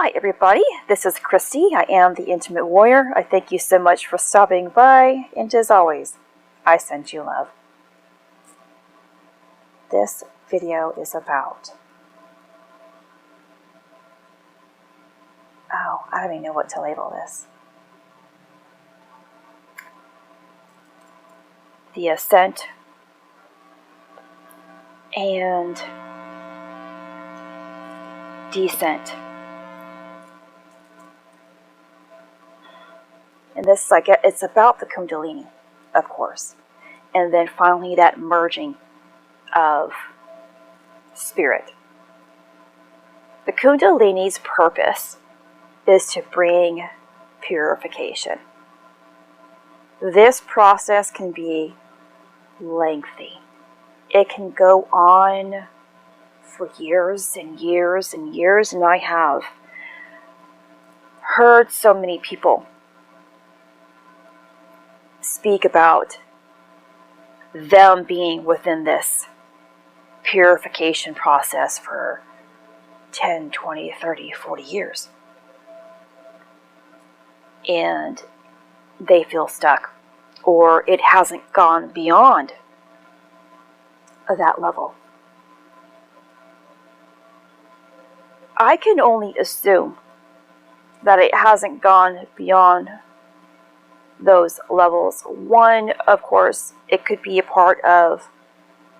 Hi everybody, this is Christy. I am the Intimate Warrior. I thank you so much for stopping by, and as always, I send you love. This video is about... I don't even know what to label this. The Ascent and Descent. And this is it's about the Kundalini, of course. And then finally that merging of spirit. The Kundalini's purpose is to bring purification. This process can be lengthy. It can go on for years and years and years, and I have heard so many people speak about them being within this purification process for 10, 20, 30, 40 years. And they feel stuck, or it hasn't gone beyond that level. I can only assume that it hasn't gone beyond those levels. One, of course, it could be a part of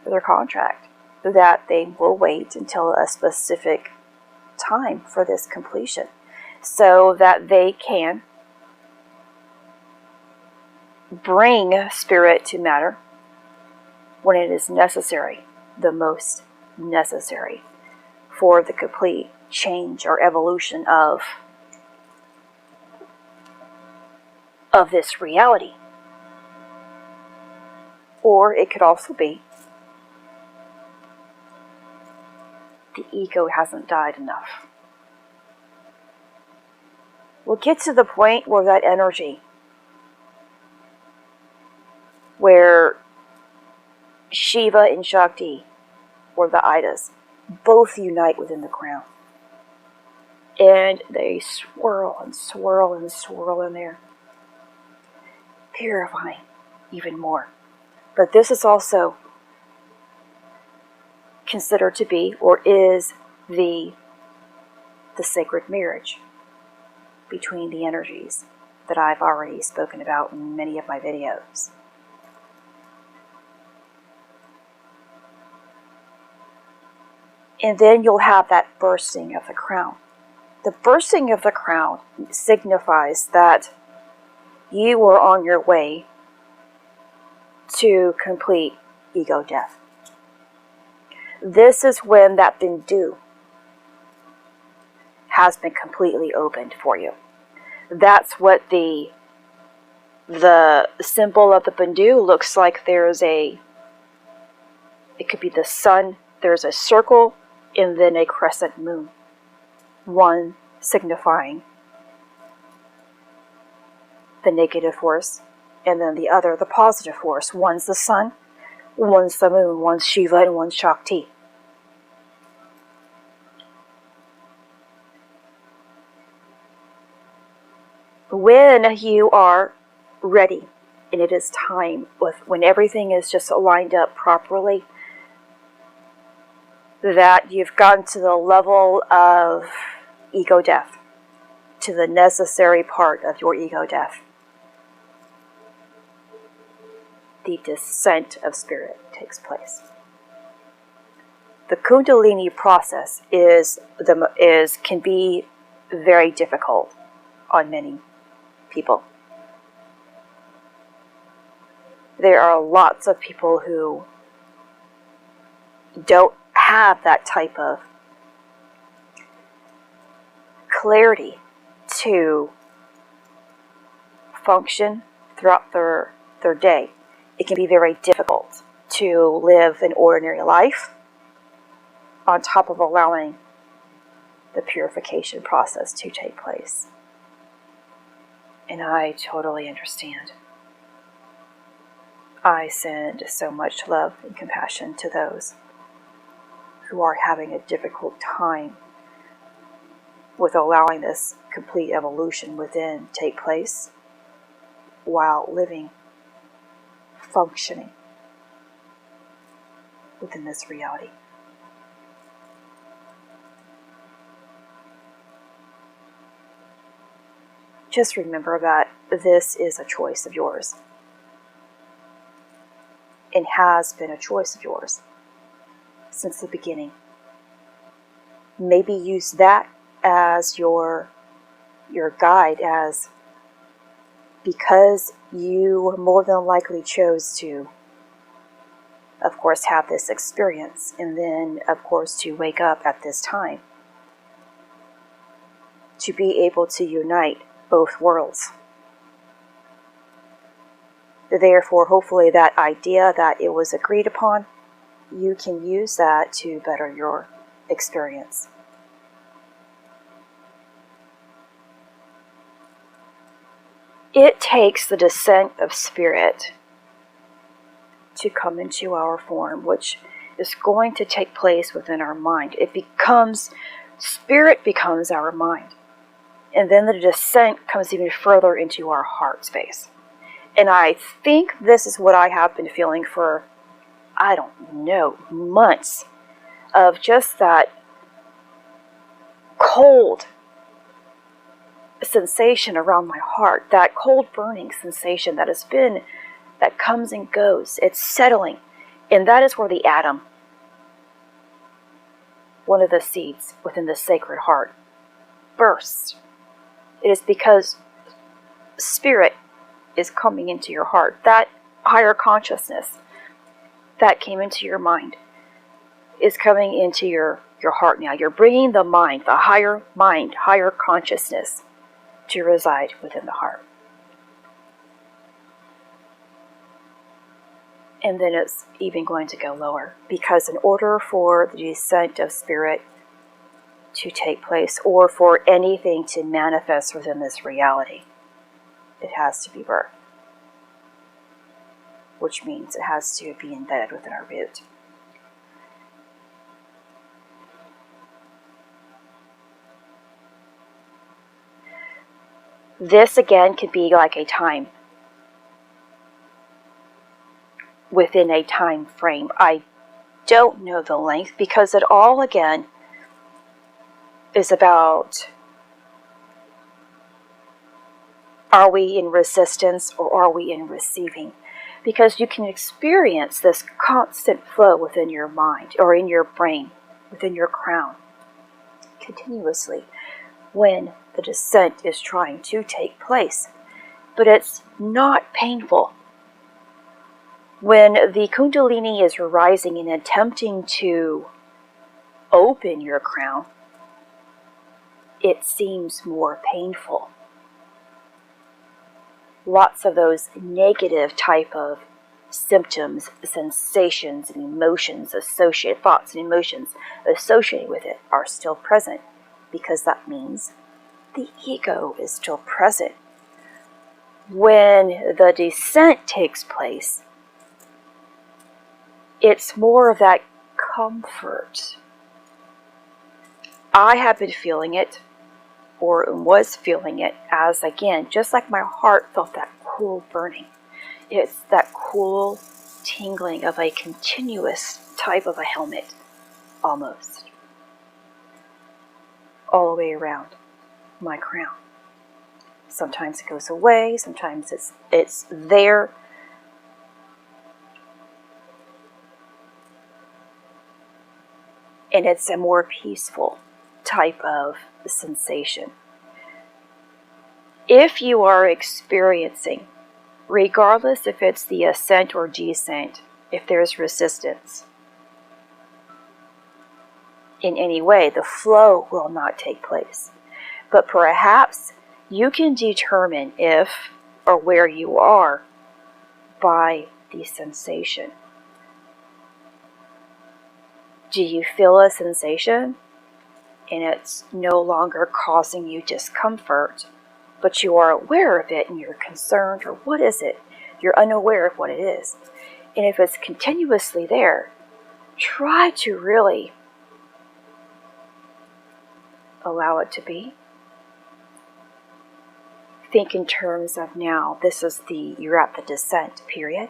their contract that they will wait until a specific time for this completion so that they can bring spirit to matter when it is necessary, the most necessary for the complete change or evolution of this reality. Or it could also be the ego hasn't died enough. We'll get to the point where that energy, where Shiva and Shakti, or the Idas, both unite within the crown. And they swirl and swirl and swirl in there, purifying even more. But this is also considered to be, or is, the sacred marriage between the energies that I've already spoken about in many of my videos. And then you'll have that bursting of the crown. The bursting of the crown signifies that you are on your way to complete ego death. This is when that bindu has been completely opened for you. That's what the symbol of the bindu looks like. It could be the sun, there's a circle, and then a crescent moon. One signifying the negative force, and then the other, the positive force. One's the sun, one's the moon, one's Shiva, and one's Shakti. When you are ready, and it is time, when everything is just lined up properly, that you've gotten to the level of ego death, to the necessary part of your ego death, the descent of spirit takes place. The Kundalini process can be very difficult on many people. There are lots of people who don't have that type of clarity to function throughout their day. It can be very difficult to live an ordinary life on top of allowing the purification process to take place. And I totally understand. I send so much love and compassion to those who are having a difficult time with allowing this complete evolution within take place while living, functioning within this reality. Just remember that this is a choice of yours, and has been a choice of yours since the beginning. Maybe use that as your guide, as because you more than likely chose to, of course, have this experience, and then, of course, to wake up at this time, to be able to unite both worlds. Therefore, hopefully that idea that it was agreed upon, you can use that to better your experience. It takes the descent of spirit to come into our form, which is going to take place within our mind. Spirit becomes our mind. And then the descent comes even further into our heart space. And I think this is what I have been feeling for, I don't know, months, of just that cold sensation around my heart, that cold burning sensation that comes and goes. It's settling. And that is where the atom, one of the seeds within the sacred heart, bursts. It is because spirit is coming into your heart. That higher consciousness that came into your mind is coming into your heart now. You're bringing the mind, higher consciousness to reside within the heart. And then it's even going to go lower, because in order for the descent of spirit to take place, or for anything to manifest within this reality, it has to be birthed, which means it has to be embedded within our root. This again could be like a time, within a time frame. I don't know the length, because it all again is about, are we in resistance or are we in receiving? Because you can experience this constant flow within your mind or in your brain, within your crown, continuously when the descent is trying to take place. But it's not painful. When the Kundalini is rising and attempting to open your crown, it seems more painful. Lots of those negative type of symptoms, sensations, and emotions associated, thoughts and emotions associated with it are still present, because that means the ego is still present. When the descent takes place, it's more of that comfort. I have been feeling it, or was feeling it, as again, just like my heart felt that cool burning. It's that cool tingling of a continuous type of a helmet, almost, all the way around my crown. Sometimes it goes away, sometimes it's there. And it's a more peaceful type of sensation. If you are experiencing, regardless if it's the ascent or descent, if there's resistance in any way, the flow will not take place. But perhaps you can determine if or where you are by the sensation. Do you feel a sensation and it's no longer causing you discomfort, but you are aware of it and you're concerned, or what is it? You're unaware of what it is. And if it's continuously there, try to really allow it to be. Think in terms of now, you're at the descent period.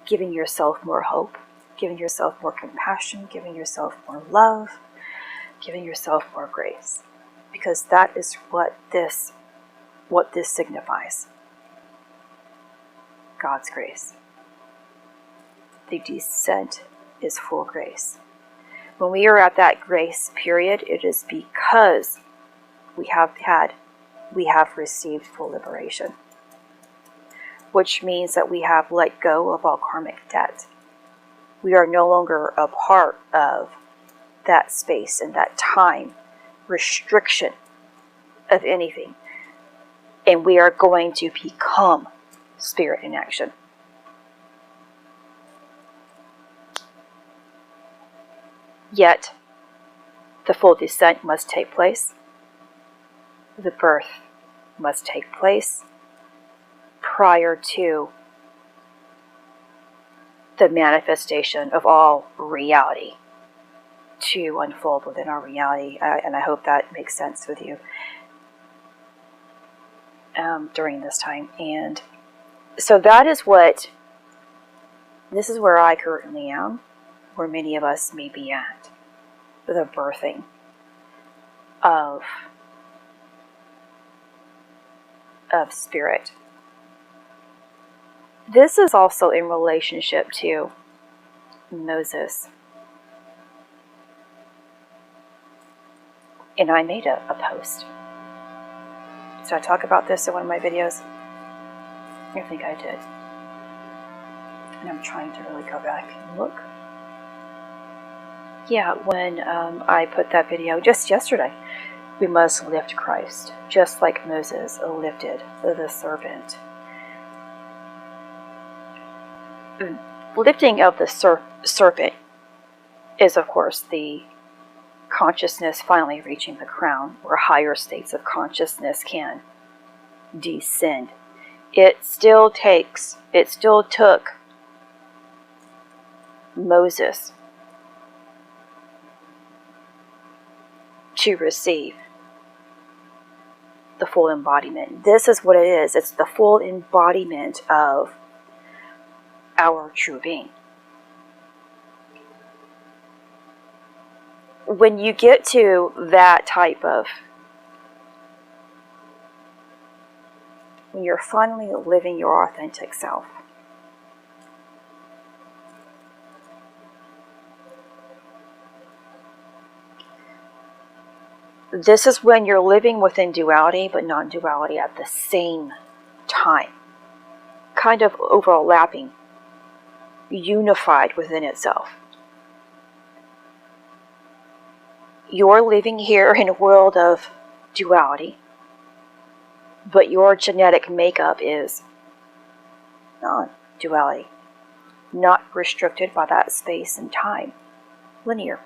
Giving yourself more hope, giving yourself more compassion, giving yourself more love, giving yourself more grace. Because that is what this signifies. God's grace. The descent is for grace. When we are at that grace period, it is because we have received full liberation, which means that we have let go of all karmic debt. We are no longer a part of that space and that time restriction of anything, and we are going to become spirit in action. Yet, the full descent must take place. The birth must take place prior to the manifestation of all reality to unfold within our reality. And I hope that makes sense with you during this time. And so this is where I currently am, where many of us may be at, the birthing of spirit. This is also in relationship to Moses. And I made a post. Did I talk about this in one of my videos? I think I did. And I'm trying to really go back and look. Yeah, when I put that video just yesterday, we must lift Christ, just like Moses lifted the serpent. Lifting of the serpent is, of course, the consciousness finally reaching the crown, where higher states of consciousness can descend. It still took Moses to receive the full embodiment. This is what it is. It's the full embodiment of our true being. When you get to that type of, when you're finally living your authentic self, this is when you're living within duality but non-duality at the same time, kind of overlapping, unified within itself. You're living here in a world of duality, but your genetic makeup is non-duality, not restricted by that space and time, linear.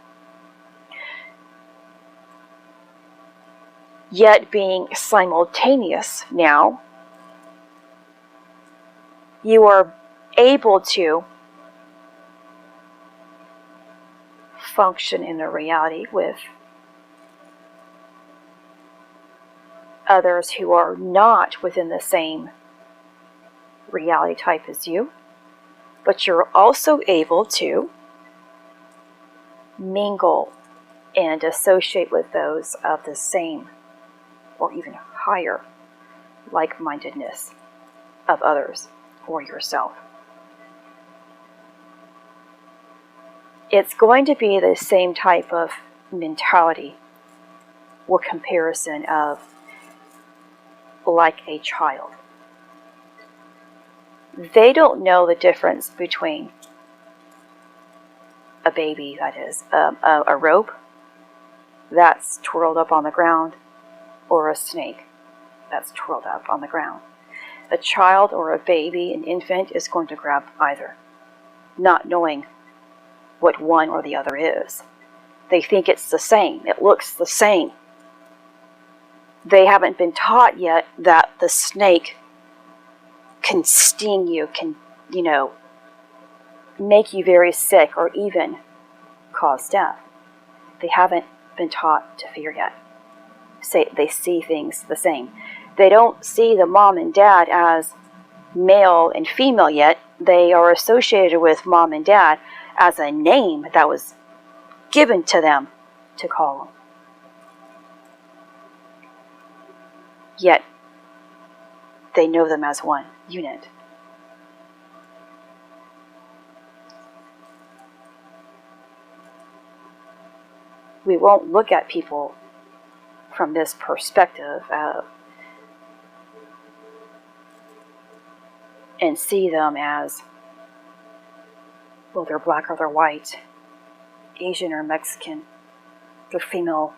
Yet being simultaneous now, you are able to function in a reality with others who are not within the same reality type as you, but you're also able to mingle and associate with those of the same or even higher like-mindedness of others or yourself. It's going to be the same type of mentality or comparison of like a child. They don't know the difference between a baby, that is, a rope that's twirled up on the ground, or a snake that's twirled up on the ground. A child or a baby, an infant, is going to grab either, not knowing what one or the other is. They think it's the same. It looks the same. They haven't been taught yet that the snake can sting you, can, make you very sick, or even cause death. They haven't been taught to fear yet. They see things the same. They don't see the mom and dad as male and female yet. They are associated with mom and dad as a name that was given to them to call them. Yet, they know them as one unit. We won't look at people from this perspective and see them as, well, they're black or they're white, Asian or Mexican, they're female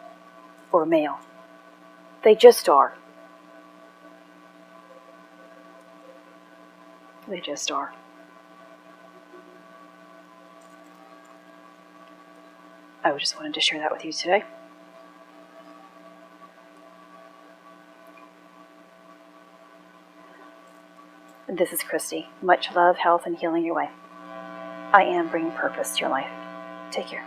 or male. They just are. They just are. I just wanted to share that with you today. This is Christy. Much love, health, and healing your way. I am bringing purpose to your life. Take care.